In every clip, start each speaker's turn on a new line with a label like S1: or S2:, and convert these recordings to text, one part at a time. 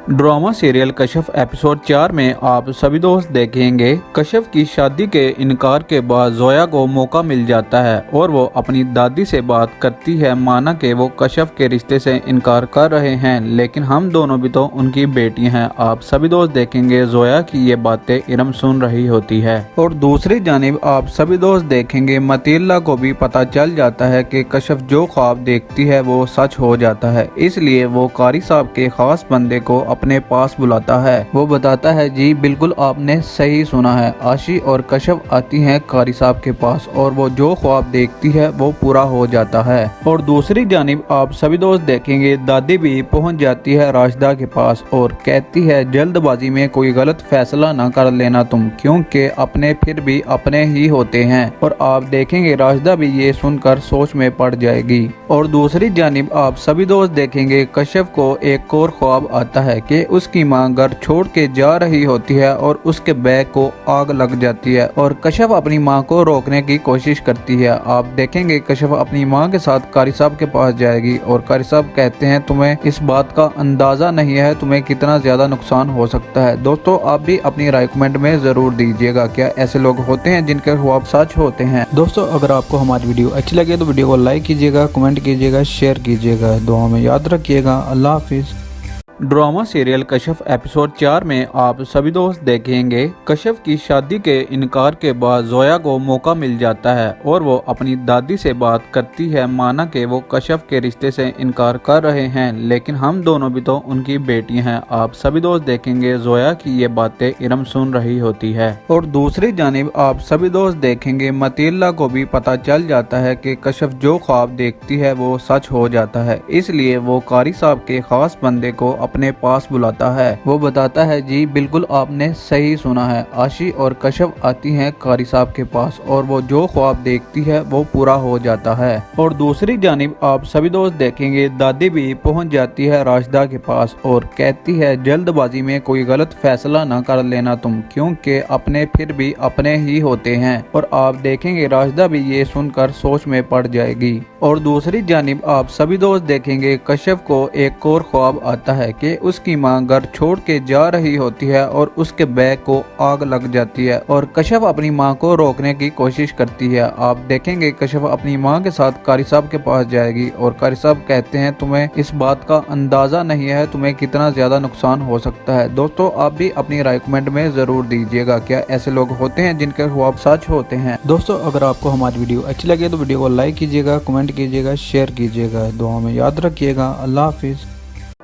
S1: Drama serial Kashaf episode 4 में आप सभी दोस्त देखेंगे कशफ की शादी के इनकार के बाद जोया को मौका मिल जाता है और वो अपनी दादी से बात करती है। माना कि वो कशफ के रिश्ते से इनकार कर रहे हैं, लेकिन हम दोनों भी तो उनकी बेटी हैं। आप सभी दोस्त देखेंगे जोया की ये बातें इरम सुन रही होती है और दूसरी जानिब आप सभी दोस्त देखेंगे मतीला को भी पता चल जाता है कि कशफ जो ख्वाब देखती है वो सच हो जाता है। इसलिए वो कारी साहब के खास बंदे को अपने पास बुलाता है। वो बताता है, जी बिल्कुल आपने सही सुना है। आशी और कशफ आती हैं कारी साहब के पास और वो जो ख्वाब देखती है वो पूरा हो जाता है। और दूसरी जानिब आप सभी दोस्त देखेंगे दादी भी पहुंच जाती है राशिदा के पास और कहती है, जल्दबाजी में कोई गलत फैसला ना कर लेना तुम, क्योंकि अपने फिर भी अपने ही होते हैं। और आप देखेंगे राशिदा भी ये सुनकर सोच में पड़ जाएगी। और दूसरी जानिब आप सभी दोस्त देखेंगे कशफ को एक और ख्वाब आता है कि उसकी मां घर छोड़ के जा रही होती है और उसके बैग को आग लग जाती है और कशफ अपनी मां को रोकने की कोशिश करती है। आप देखेंगे कशफ अपनी मां के साथ कारी साहब के पास जाएगी और कारी साहब कहते हैं, तुम्हें इस बात का अंदाजा नहीं है तुम्हें कितना ज्यादा नुकसान हो सकता है। दोस्तों आप भी अपनी राय कमेंट में जरूर दीजिएगा, क्या ऐसे लोग होते हैं जिनके ख्वाब सच होते हैं। दोस्तों अगर आपको हमारी वीडियो अच्छी लगे तो वीडियो को लाइक कीजिएगा, कमेंट कीजिएगा, शेयर कीजिएगा। दुआ में याद रखिएगा। अल्लाह हाफिज। ड्रामा सीरियल कशफ एपिसोड 4 में आप सभी दोस्त देखेंगे कशफ की शादी के इनकार के बाद जोया को मौका मिल जाता है और वो अपनी दादी से बात करती है। माना कि वो कशफ के रिश्ते से इनकार कर रहे हैं, लेकिन हम दोनों भी तो उनकी बेटी हैं। आप सभी दोस्त देखेंगे जोया की ये बातें इरम सुन रही होती है और दूसरी जानिब आप सभी दोस्त देखेंगे मतीला को भी पता चल जाता है कि कशफ जो ख्वाब देखती है वो सच हो जाता है। इसलिए वो कारी साहब के खास बंदे को अपने पास बुलाता है। वो बताता है, जी बिल्कुल आपने सही सुना है। आशी और कशफ आती हैं कारी साहब के पास और वो जो ख्वाब देखती है वो पूरा हो जाता है। और दूसरी जानिब आप सभी दोस्त देखेंगे दादी भी पहुंच जाती है राशिदा के पास और कहती है, जल्दबाजी में कोई गलत फैसला ना कर लेना तुम, क्योंकि अपने फिर भी अपने ही होते हैं। और आप देखेंगे राशिदा भी ये सुनकर सोच में पड़ जाएगी। और दूसरी जानिब आप सभी दोस्त देखेंगे कशफ को एक और ख्वाब आता है कि उसकी मां घर छोड़ के जा रही होती है और उसके बैग को आग लग जाती है और कशफ अपनी मां को रोकने की कोशिश करती है। आप देखेंगे कशफ अपनी मां के साथ कारी साहब के पास जाएगी और कारी साहब कहते हैं, तुम्हें इस बात का अंदाजा नहीं है तुम्हें कितना ज्यादा नुकसान हो सकता है। दोस्तों आप भी अपनी राय कमेंट में जरूर दीजिएगा, क्या ऐसे लोग होते हैं जिनके ख्वाब सच होते हैं। दोस्तों अगर आपको हमारी वीडियो अच्छी लगे तो वीडियो को लाइक कीजिएगा, कमेंट कीजिएगा, शेयर कीजिएगा। दुआ में याद रखिएगा। अल्लाह हाफिज।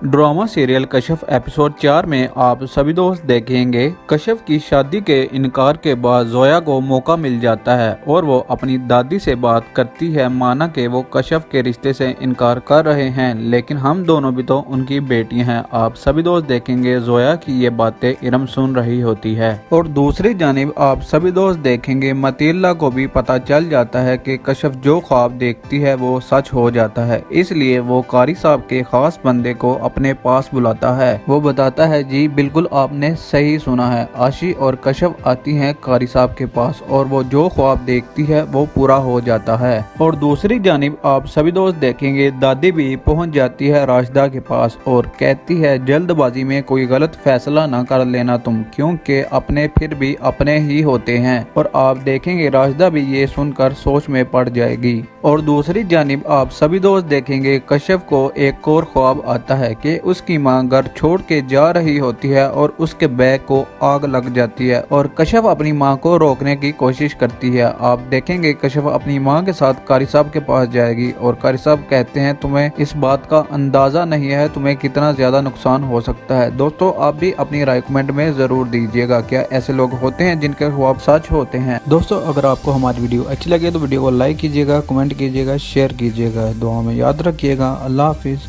S1: ड्रामा सीरियल कशफ एपिसोड 4 में आप सभी दोस्त देखेंगे कशफ की शादी के इनकार के बाद जोया को मौका मिल जाता है और वो अपनी दादी से बात करती है। माना कि वो कशफ के रिश्ते से इनकार कर रहे हैं, लेकिन हम दोनों भी तो उनकी बेटी हैं। आप सभी दोस्त देखेंगे जोया की ये बातें इरम सुन रही होती है और दूसरी जानिब आप सभी दोस्त देखेंगे मतीला को भी पता चल जाता है कि कशफ जो ख्वाब देखती है वो सच हो जाता है। इसलिए वो कारी साहब के खास बंदे को अपने पास बुलाता है। वो बताता है, जी बिल्कुल आपने सही सुना है। आशी और कशफ आती हैं कारी साहब के पास और वो जो ख्वाब देखती है वो पूरा हो जाता है। और दूसरी जानिब आप सभी दोस्त देखेंगे दादी भी पहुंच जाती है राशिदा के पास और कहती है, जल्दबाजी में कोई गलत फैसला ना कर लेना तुम, क्योंकि अपने फिर भी अपने ही होते हैं। और आप देखेंगे राशिदा भी ये सुनकर सोच में पड़ जाएगी। और दूसरी जानिब आप सभी दोस्त देखेंगे कशफ को एक और ख्वाब आता है कि उसकी मां घर छोड़ के जा रही होती है और उसके बैग को आग लग जाती है और कशफ अपनी मां को रोकने की कोशिश करती है। आप देखेंगे कशफ अपनी मां के साथ कारी साहब के पास जाएगी और कारी साहब कहते हैं, तुम्हें इस बात का अंदाजा नहीं है तुम्हें कितना ज्यादा नुकसान हो सकता है। दोस्तों आप भी अपनी राय कमेंट में जरूर दीजिएगा, क्या ऐसे लोग होते हैं जिनके ख्वाब सच होते हैं। दोस्तों अगर आपको हमारी वीडियो अच्छी लगे तो वीडियो को लाइक कीजिएगा, कमेंट कीजिएगा, शेयर कीजिएगा। दुआ में याद रखिएगा। अल्लाह हाफिज।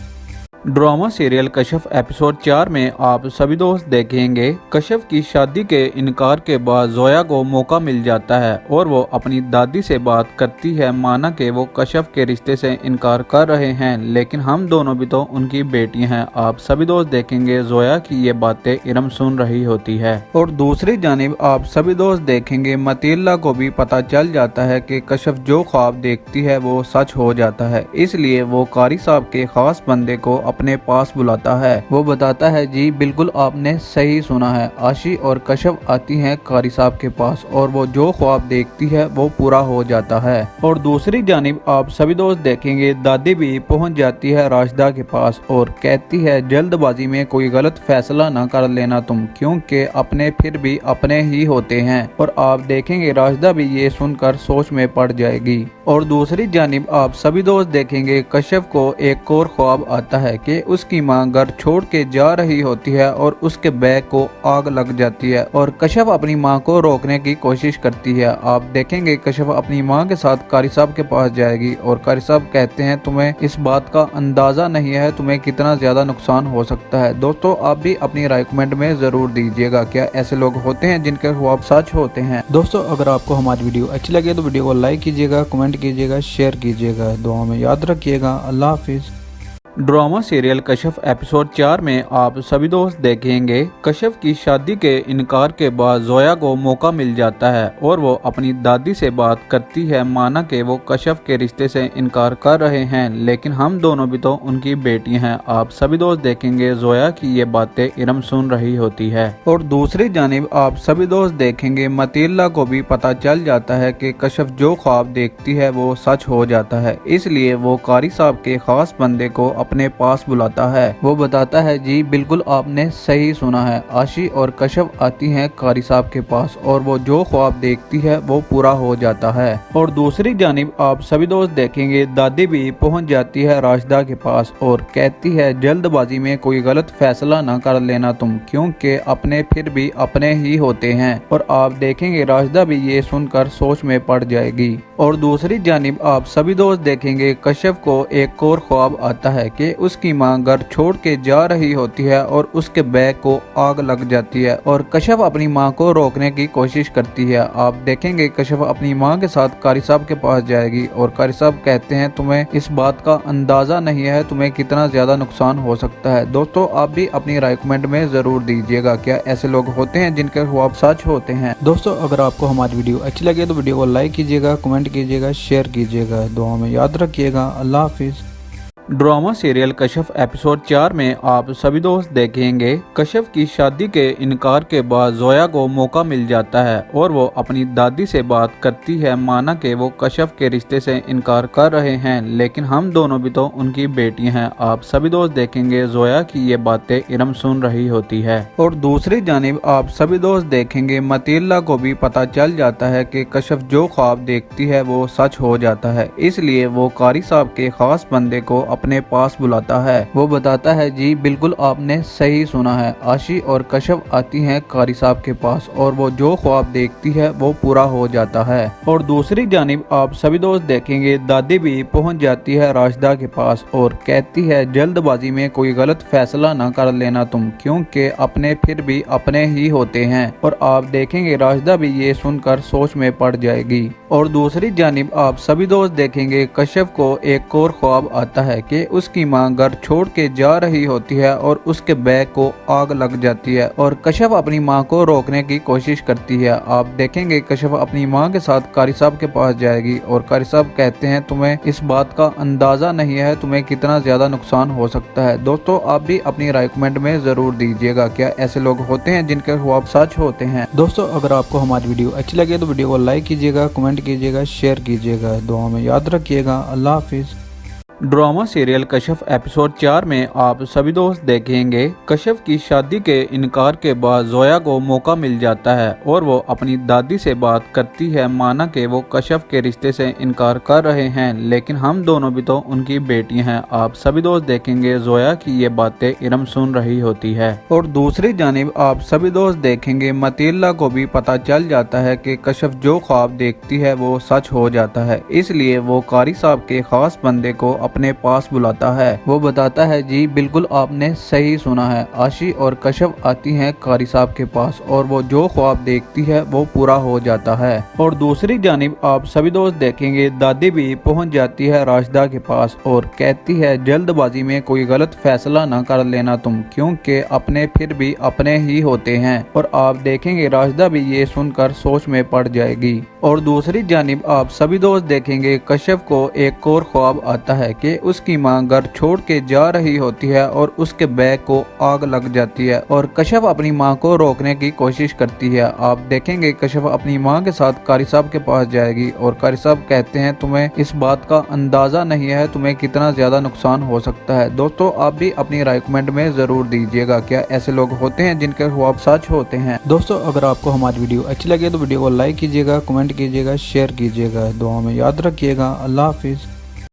S1: ड्रामा सीरियल कशफ एपिसोड 4 में आप सभी दोस्त देखेंगे कशफ की शादी के इनकार के बाद जोया को मौका मिल जाता है और वो अपनी दादी से बात करती है। माना कि वो कशफ के रिश्ते से इनकार कर रहे हैं, लेकिन हम दोनों भी तो उनकी बेटी हैं। आप सभी दोस्त देखेंगे जोया की ये बातें इरम सुन रही होती है और दूसरी जानिब आप सभी दोस्त देखेंगे मतीला को भी पता चल जाता है कि कशफ जो ख्वाब देखती है वो सच हो जाता है। इसलिए वो कारी साहब के खास बंदे को अपने पास बुलाता है। वो बताता है जी बिल्कुल आपने सही सुना है, आशी और कश्यप आती हैं कारी साहब के पास और वो जो ख्वाब देखती है वो पूरा हो जाता है। और दूसरी जानिब आप सभी दोस्त देखेंगे दादी भी पहुंच जाती है राशिदा के पास और कहती है जल्दबाजी में कोई गलत फैसला ना कर लेना तुम, क्योंकि अपने फिर भी अपने ही होते हैं। और आप देखेंगे राशिदा भी ये सुनकर सोच में पड़ जाएगी। और दूसरी जानिब आप सभी दोस्त देखेंगे कश्यप को एक और ख्वाब आता है कि उसकी मां घर छोड़ के जा रही होती है और उसके बैग को आग लग जाती है और कश्यप अपनी मां को रोकने की कोशिश करती है। आप देखेंगे कश्यप अपनी मां के साथ कारी साहब के पास जाएगी और कारी साहब कहते हैं तुम्हें इस बात का अंदाजा नहीं है तुम्हें कितना ज्यादा नुकसान हो सकता है। दोस्तों आप भी अपनी राय कमेंट में जरूर दीजिएगा, क्या ऐसे लोग होते हैं जिनके ख्वाब सच होते हैं। दोस्तों अगर आपको हमारी वीडियो अच्छी लगे तो वीडियो को लाइक कीजिएगा, कमेंट कीजिएगा, शेयर कीजिएगा। दुआ में याद रखिएगा। अल्लाह हाफिज। ड्रामा सीरियल कश्यप एपिसोड 4 में आप सभी दोस्त देखेंगे कश्यप की शादी के इनकार के बाद जोया को मौका मिल जाता है और वो अपनी दादी से बात करती है माना कि वो कश्यप के रिश्ते से इनकार कर रहे हैं, लेकिन हम दोनों भी तो उनकी बेटियां हैं। आप सभी दोस्त देखेंगे जोया की ये बातें इरम सुन रही होती है। और दूसरी जानिब आप सभी दोस्त देखेंगे मतीला को भी पता चल जाता है कि कश्यप जो ख्वाब देखती है वो सच हो जाता है, इसलिए वो कारी साहब के खास बंदे को अपने पास बुलाता है। वो बताता है जी बिल्कुल आपने सही सुना है, आशी और कश्यप आती हैं कारी साहब के पास और वो जो ख्वाब देखती है वो पूरा हो जाता है। और दूसरी जानिब आप सभी दोस्त देखेंगे दादी भी पहुंच जाती है राशिदा के पास और कहती है जल्दबाजी में कोई गलत फैसला ना कर लेना तुम, क्योंकि अपने फिर भी अपने ही होते हैं। और आप देखेंगे राशिदा भी ये सुनकर सोच में पड़ जाएगी। और दूसरी जानिब आप सभी दोस्त देखेंगे कश्यप को एक और ख्वाब आता है कि उसकी मां घर छोड़ के जा रही होती है और उसके बैग को आग लग जाती है और कश्यप अपनी मां को रोकने की कोशिश करती है। आप देखेंगे कश्यप अपनी मां के साथ कारी साहब के पास जाएगी और कारी साहब कहते हैं तुम्हें इस बात का अंदाजा नहीं है तुम्हें कितना ज्यादा नुकसान हो सकता है। दोस्तों आप भी अपनी राय कमेंट में जरूर दीजिएगा, क्या ऐसे लोग होते हैं जिनके ख्वाब सच होते हैं। दोस्तों अगर आपको हमारी वीडियो अच्छी लगे तो वीडियो को लाइक कीजिएगा, कमेंट कीजिएगा, शेयर कीजिएगा। दुआ में याद रखिएगा। अल्लाह हाफिज। ड्रामा सीरियल कश्यप एपिसोड 4 में आप सभी दोस्त देखेंगे कश्यप की शादी के इनकार के बाद जोया को मौका मिल जाता है और वो अपनी दादी से बात करती है माना कि वो कश्यप के रिश्ते से इनकार कर रहे हैं, लेकिन हम दोनों भी तो उनकी बेटियां हैं। आप सभी दोस्त देखेंगे जोया की ये बातें इरम सुन रही होती है। और दूसरी जानिब आप सभी दोस्त देखेंगे मतीला को भी पता चल जाता है कि कश्यप जो ख्वाब देखती है वो सच हो जाता है, इसलिए वो कारी साहब के खास बंदे को अपने पास बुलाता है। वो बताता है जी बिल्कुल आपने सही सुना है, आशी और कश्यप आती हैं कारी साहब के पास और वो जो ख्वाब देखती है वो पूरा हो जाता है। और दूसरी जानिब आप सभी दोस्त देखेंगे दादी भी पहुंच जाती है राशिदा के पास और कहती है जल्दबाजी में कोई गलत फैसला ना कर लेना तुम, क्योंकि अपने फिर भी अपने ही होते हैं। और आप देखेंगे राशिदा भी ये सुनकर सोच में पड़ जाएगी। और दूसरी जानिब आप सभी दोस्त देखेंगे कश्यप को एक और ख्वाब आता है कि उसकी मां घर छोड़ के जा रही होती है और उसके बैग को आग लग जाती है और कश्यप अपनी मां को रोकने की कोशिश करती है। आप देखेंगे कश्यप अपनी मां के साथ कारी साहब के पास जाएगी और कारी साहब कहते हैं तुम्हें इस बात का अंदाजा नहीं है तुम्हें कितना ज्यादा नुकसान हो सकता है। दोस्तों आप भी अपनी राय कमेंट में जरूर दीजिएगा, क्या ऐसे लोग होते हैं जिनके ख्वाब सच होते हैं। दोस्तों अगर आपको हमारी वीडियो अच्छी लगे तो वीडियो को लाइक कीजिएगा, कमेंट कीजिएगा, शेयर कीजिएगा। दुआ में याद रखिएगा। अल्लाह हाफिज। ड्रामा सीरियल कश्यप एपिसोड 4 में आप सभी दोस्त देखेंगे कश्यप की शादी के इनकार के बाद जोया को मौका मिल जाता है और वो अपनी दादी से बात करती है माना कि वो कश्यप के रिश्ते से इनकार कर रहे हैं, लेकिन हम दोनों भी तो उनकी बेटियां हैं। आप सभी दोस्त देखेंगे जोया की ये बातें इरम सुन रही होती है। और दूसरी जानिब आप सभी दोस्त देखेंगे मतीला को भी पता चल जाता है कि कश्यप जो ख्वाब देखती है वो सच हो जाता है, इसलिए वो कारी साहब के खास बंदे को अपने पास बुलाता है। वो बताता है जी बिल्कुल आपने सही सुना है, आशी और कश्यप आती हैं कारी साहब के पास और वो जो ख्वाब देखती है वो पूरा हो जाता है। और दूसरी जानिब आप सभी दोस्त देखेंगे दादी भी पहुंच जाती है राशिदा के पास और कहती है जल्दबाजी में कोई गलत फैसला ना कर लेना तुम, क्योंकि अपने फिर भी अपने ही होते हैं। और आप देखेंगे राशिदा भी ये सुनकर सोच में पड़ जाएगी। और दूसरी जानिब आप सभी दोस्त देखेंगे कश्यप को एक और ख्वाब आता है कि उसकी मां घर छोड़ के जा रही होती है और उसके बैग को आग लग जाती है और कश्यप अपनी मां को रोकने की कोशिश करती है। आप देखेंगे कश्यप अपनी मां के साथ कारी साहब के पास जाएगी और कारी साहब कहते हैं तुम्हें इस बात का अंदाजा नहीं है तुम्हें कितना ज्यादा नुकसान हो सकता है। दोस्तों आप भी अपनी राय कमेंट में जरूर दीजिएगा, क्या ऐसे लोग होते हैं जिनके ख्वाब सच होते हैं। दोस्तों अगर आपको हमारी वीडियो अच्छी लगे तो वीडियो को लाइक कीजिएगा, कमेंट कीजिएगा, शेयर कीजिएगा। दुआ में याद रखिएगा। अल्लाह हाफिज।